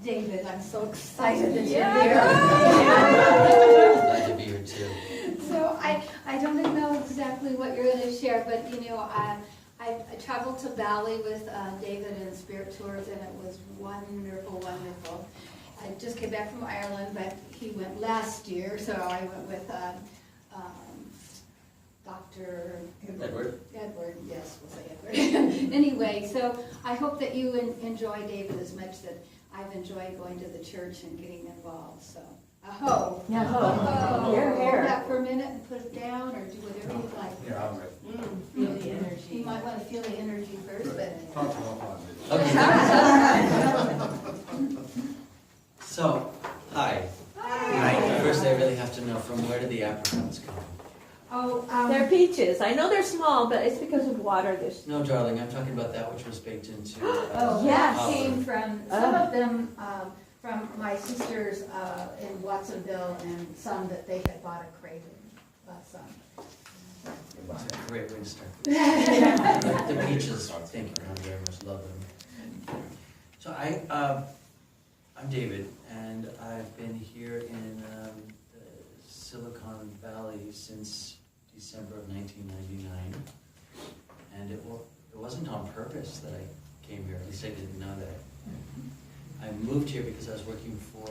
David, I'm so excited that you're Glad to be here too. here. So I don't know exactly what you're going to share, but I traveled to Bali with David and Spirit Tours, and it was wonderful, wonderful. I just came back from Ireland, but he went last year, so I went with Dr. Edward? Edward, yes, we'll say Edward. Anyway, so I hope that you enjoy David as much that I've enjoyed going to the church and getting involved, so. Aho. Yeah, Aho. Here, here. Hold that for a minute and put it down, or do whatever you'd like. Yeah, I'm ready. Feel the energy. You might want to feel the energy first, but. Talk to them on it. Okay. So, hi. Hi. First, I really have to know, from where did the apricots come? Oh, They're peaches. I know they're small, but it's because of water. There's No, darling, I'm talking about that which was baked into. Oh, Yes. that came from, some of them, from my sisters in Watsonville, and some that they had bought a crate of some. Wow, great way to start. The peaches, thank you very much, love them. So I'm David, and I've been here in Silicon Valley since December of 1999, and it wasn't on purpose that I came here, at least I didn't know that. I moved here because I was working for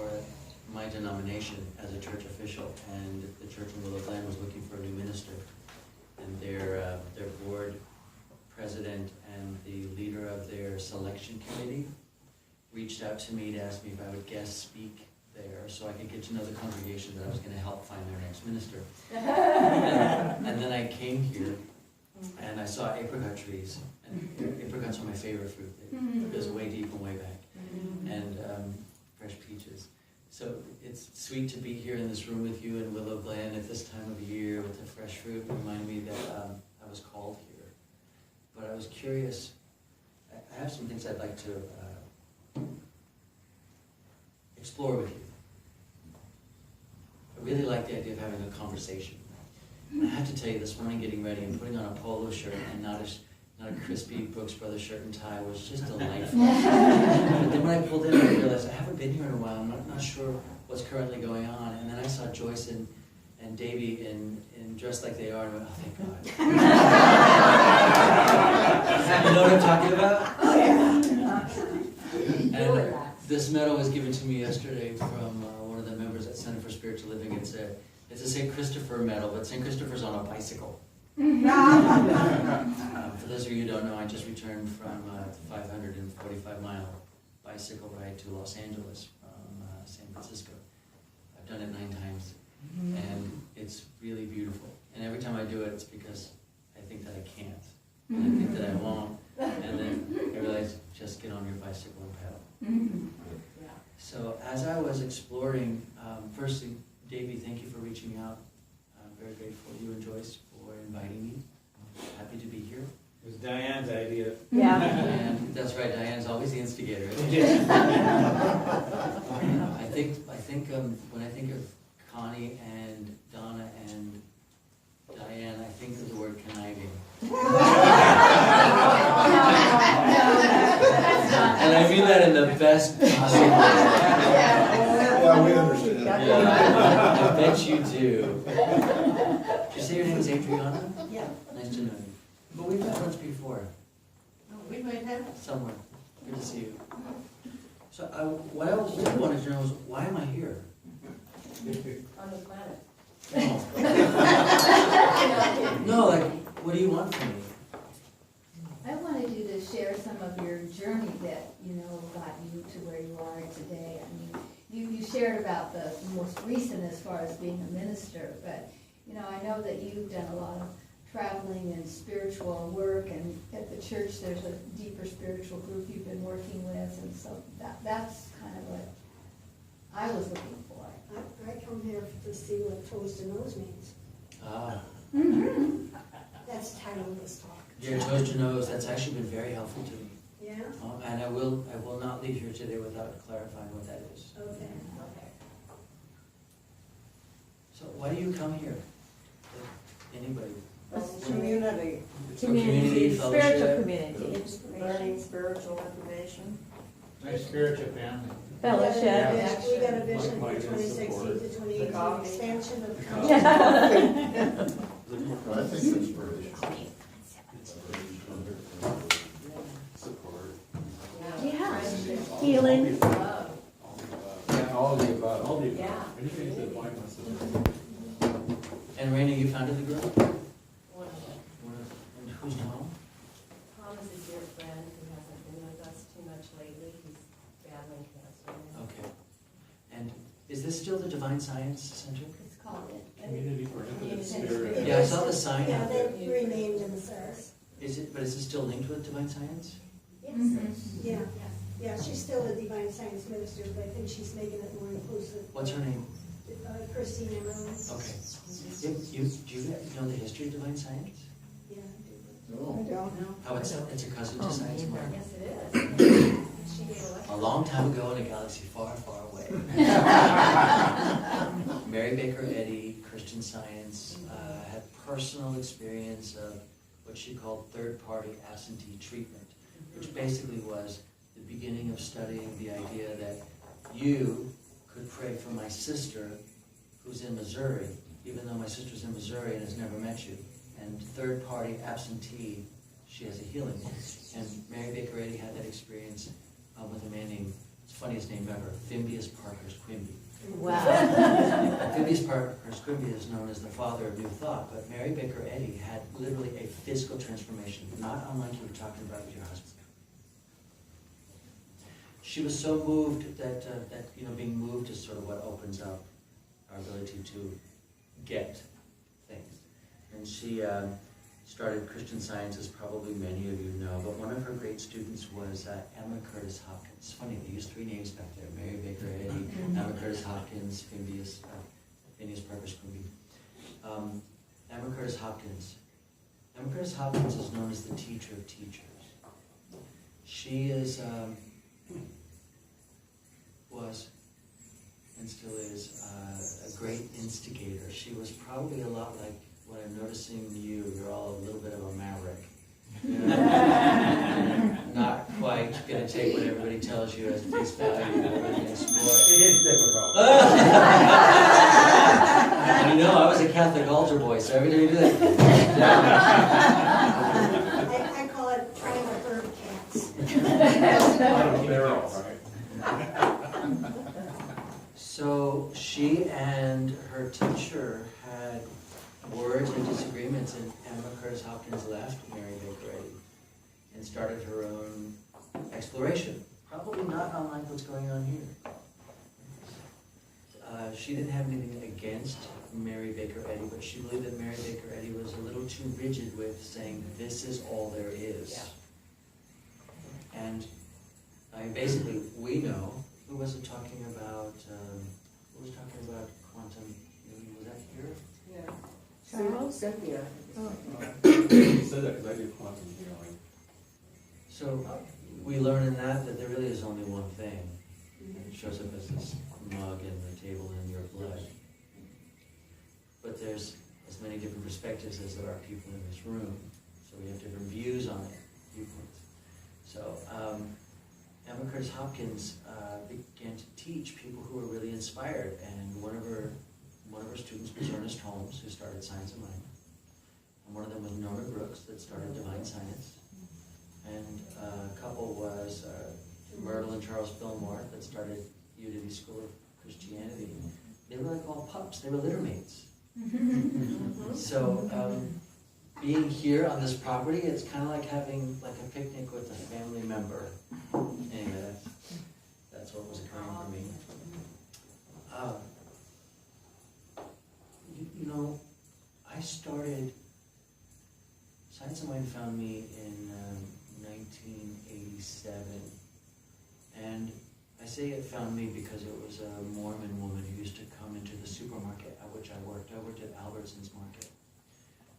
my denomination as a church official, and the church in Willow Glen was looking for a new minister, and their board president and the leader of their selection committee reached out to me to ask me if I would guest speak there so I could get to know the congregation that I was going to help find their next minister. And then I came here and I saw apricot trees, and apricots are my favorite fruit. It goes way deep and way back, and fresh peaches. So it's sweet to be here in this room with you in Willow Glen at this time of year with the fresh fruit. It reminded me that I was called here. But I was curious, I have some things I'd like to explore with you. I really like the idea of having a conversation. And I have to tell you, this morning getting ready and putting on a polo shirt and not a crispy Brooks Brothers shirt and tie was just delightful. But then when I pulled in, I realized I haven't been here in a while. I'm not sure what's currently going on. And then I saw Joyce and Davey in dressed like they are, and I went, oh, thank God. You know what I'm talking about? Oh, yeah. And this medal was given to me yesterday from one of the members at Center for Spiritual Living. It's a St. Christopher medal, but St. Christopher's on a bicycle. For those of you who don't know, I just returned from a 545-mile bicycle ride to Los Angeles from San Francisco. I've done it 9 times, and it's really beautiful. And every time I do it, it's because I think that I can't, and I think that I won't, and then I realize, just get on your bicycle and pedal. So as I was exploring, firstly, Davey, thank you for reaching out. I'm very grateful, you and Joyce, for inviting me. I'm happy to be here. It was Diane's idea. yeah. And that's right, Diane's always the instigator. Isn't she? Yes. I think when I think of Connie and Donna and Diane, I think of the word conniving. And I mean that in the best possible way. Yeah, we understand. Yeah, I bet you do. Did you say your name is Adriana? Yeah. Nice to know you. But we've met once before, We might have. somewhere. Good to see you. So what I really wanted to know is, why am I here? On the planet. No, like, what do you want from me? I wanted you to share some of your journey that, got you to where you are today. I mean, you shared about the most recent as far as being a minister, but, I know that you've done a lot of traveling and spiritual work, and at the church there's a deeper spiritual group you've been working with, and so that's kind of what I was looking for. I come here to see what toes to nose means. Ah, That's the title of this talk. your toes to nose, that's actually been very helpful to me. Yeah? And I will not leave here today without clarifying what that is. Okay. So why do you come here? Anybody? Community. Community, spiritual fellowship? community. Learning spiritual information. Nice spiritual family. Fellowship. Yeah, we got a vision for Like-minded 2016 support. to 2018, Coffee. expansion of. Yeah. I think inspiration. Support. Yeah. Friendship. Healing. Love. Yeah, all of the above. All the Yeah. Anything that one wants to do. And Raina, you founded the group? One of them. And who's Tom? Tom is a dear friend who hasn't been with us too much lately. He's battling cancer. Okay. And is this still the Divine Science Center? It's called it. Community for infinite Community. spirit. Yeah, I saw the sign Yeah, out there. they renamed themselves. Is it, but is it still linked with Divine Science? Yes. Mhm. Yeah, yeah, she's still a divine science minister, but I think she's making it more inclusive. What's her name? Christine Rose. Okay. Do you know the history of Divine Science? Yeah, I Oh. How it's a cousin to science? Mark? Yes, it is. She gave a A lecture. long time ago in a galaxy far, far away. Mary Baker Eddy, Christian Science, had personal experience of what she called third-party absentee treatment, which basically was the beginning of studying the idea that you could pray for my sister who's in Missouri, even though my sister's in Missouri and has never met you. And third-party absentee, she has a healing. And Mary Baker Eddy had that experience with a man named, it's the funniest name ever, Phineas Parkhurst Quimby. Wow. Phineas Parkhurst Quimby is known as the father of New Thought, but Mary Baker Eddy had literally a physical transformation, not unlike you were talking about with your husband. She was so moved that being moved is sort of what opens up our ability to get things. And she started Christian Science, as probably many of you know, but one of her great students was Emma Curtis Hopkins. It's funny, they used three names back there: Mary Baker Eddy, Emma Curtis Hopkins, Phineas Parkhurst Quimby. Emma Curtis Hopkins. Emma Curtis Hopkins is known as the teacher of teachers. She is, was, and still is, a great instigator. She was probably a lot like what I'm noticing in you. You're all a little bit of a maverick. You know? Not quite going to take what everybody tells you as face value. It is difficult. You know, I was a Catholic altar boy, so every time you do that, I call it trying to herd cats. They're all right. So she and her teacher had words and disagreements, and Emma Curtis Hopkins left Mary Baker Eddy and started her own exploration. Probably not unlike what's going on here. She didn't have anything against Mary Baker Eddy, but she believed that Mary Baker Eddy was a little too rigid with saying, this is all there is. Yeah. And I mean, basically, we know, who was it talking about, who was talking about quantum, was that here? Yeah. Charles? Cynthia. You said that because I do quantum healing. So we learn in that there really is only one thing. And it shows up as this mug in the table in your blood. But there's as many different perspectives as there are people in this room. So we have different views on it, viewpoints. So Emma Curtis Hopkins began to teach people who were really inspired. And one of her students was Ernest Holmes, who started Science of Mind. And one of them was Nora Brooks, that started Divine Science. And a couple was Myrtle and Charles Fillmore, that started Unity School of Christianity. They were like all pups, they were litter mates. So being here on this property, it's kind of like having like a picnic with a family member. Anyway, that's what was occurring for me. You know, I started, Science of Mind found me in 1987, and I say it found me because it was a Mormon woman who used to come into the supermarket at which I worked. I worked at Albertsons Market,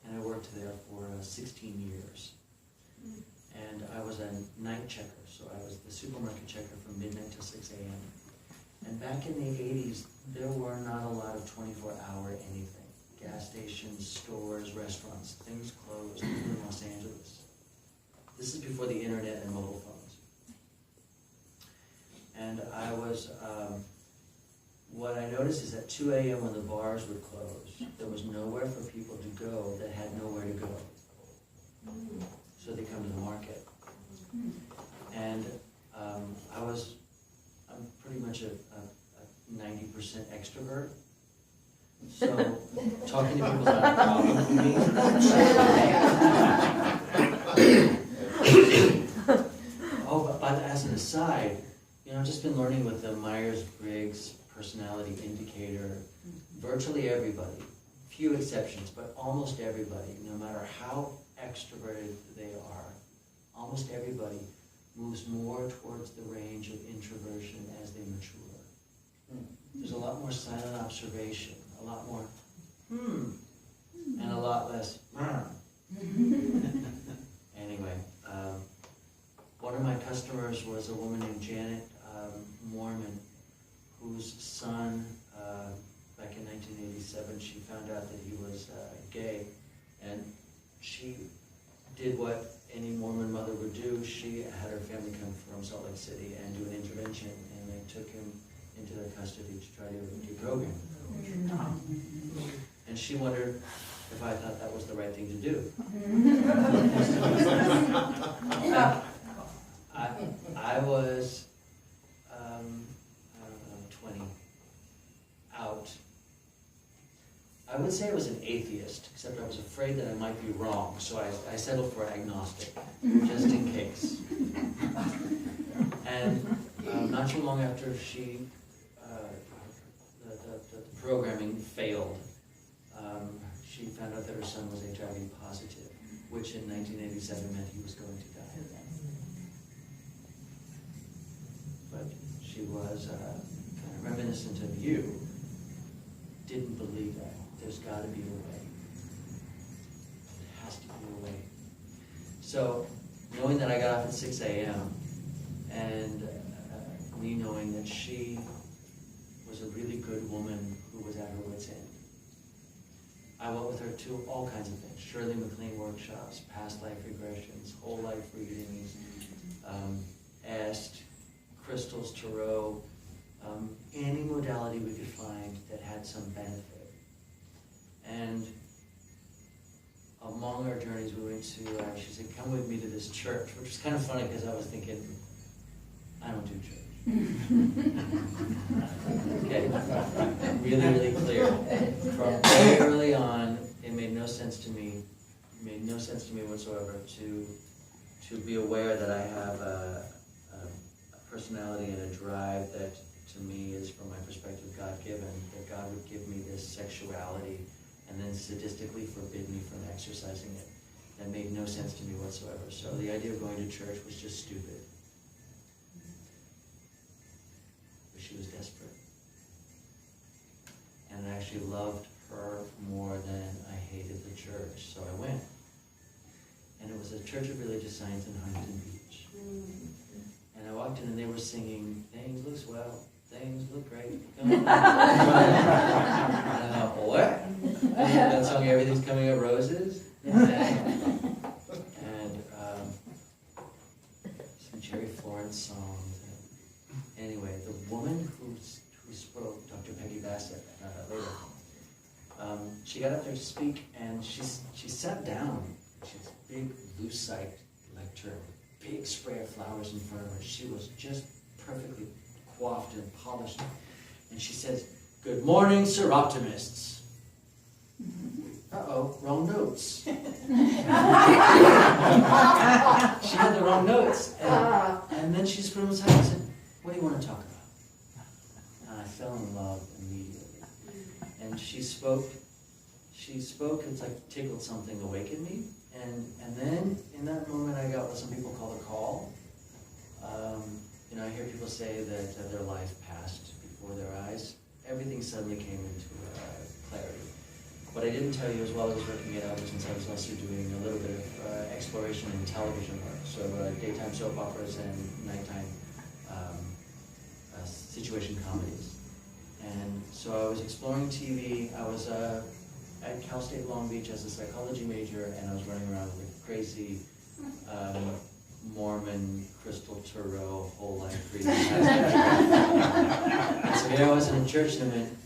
and I worked there for 16 years. And I was a night checker, so I was the supermarket checker from midnight to 6 a.m. And back in the 80s, there were not a lot of 24-hour anything. Gas stations, stores, restaurants, things closed, even in Los Angeles. This is before the internet and mobile phones. And I was, what I noticed is at 2 a.m. when the bars would close, there was nowhere for people to go that had nowhere to go. So they come to the market. And I'm pretty much a 90% extrovert. So talking to people is not a problem for me. Oh, but as an aside, I've just been learning with the Myers-Briggs personality indicator. Virtually everybody, few exceptions, but almost everybody, no matter how extroverted they are, almost everybody moves more towards the range of introversion as they mature. There's a lot more silent observation, a lot more and a lot less Anyway, one of my customers was a woman named Janet Mormon, whose son, back in 1987, she found out that he was gay, and she did what any Mormon mother would do. She had her family come from Salt Lake City and do an intervention, and they took him into their custody to try to deprogram him. And she wondered if I thought that was the right thing to do. I was, I don't know, 20, out. I would say I was an atheist, except I was afraid that I might be wrong, so I settled for agnostic, just in case. And not too long after the programming failed, she found out that her son was HIV positive, which in 1987 meant he was going to die. But she was kind of reminiscent of you, didn't believe that. There's got to be a way. There has to be a way. So, knowing that I got off at 6 a.m., and me knowing that she was a really good woman who was at her wit's end, I went with her to all kinds of things. Shirley MacLaine workshops, past life regressions, whole life readings, asked crystals, tarot, any modality we could find that had some benefit. And among our journeys, we went to, she said, come with me to this church, which was kind of funny because I was thinking, I don't do church. Okay, really, really clear. From very early on, it made no sense to me whatsoever to be aware that I have a personality and a drive that, to me, is, from my perspective, God-given, that God would give me this sexuality and then sadistically forbid me from exercising it. That made no sense to me whatsoever. So the idea of going to church was just stupid. But she was desperate. And I actually loved her more than I hated the church, so I went. And it was a Church of Religious Science in Huntington Beach. And I walked in and they were singing, "Things look swell, things look great." And I thought, what? That song, "Everything's Coming Up Roses"? And some Jerry Florence songs. Anyway, the woman who spoke, Dr. Peggy Bassett, later, she got up there to speak, and she sat down. She had a big lucite lecture, big spray of flowers in front of her. She was just perfectly coiffed and polished. And she says, "Good morning, Sir Optimists." Uh-oh, wrong notes. She had the wrong notes. And then she just put them aside and said, "What do you want to talk about?" And I fell in love immediately. And she spoke, it's like tickled something awake in me. And then in that moment I got what some people call a call. I hear people say that their life passed before their eyes. Everything suddenly came into clarity. What I didn't tell you as well as working at Albertsons, I was also doing a little bit of exploration in television work. So daytime soap operas and nighttime situation comedies. And so I was exploring TV. I was at Cal State Long Beach as a psychology major, and I was running around with crazy Mormon, Crystal Tarot, whole life reading. So here I was in church and I went,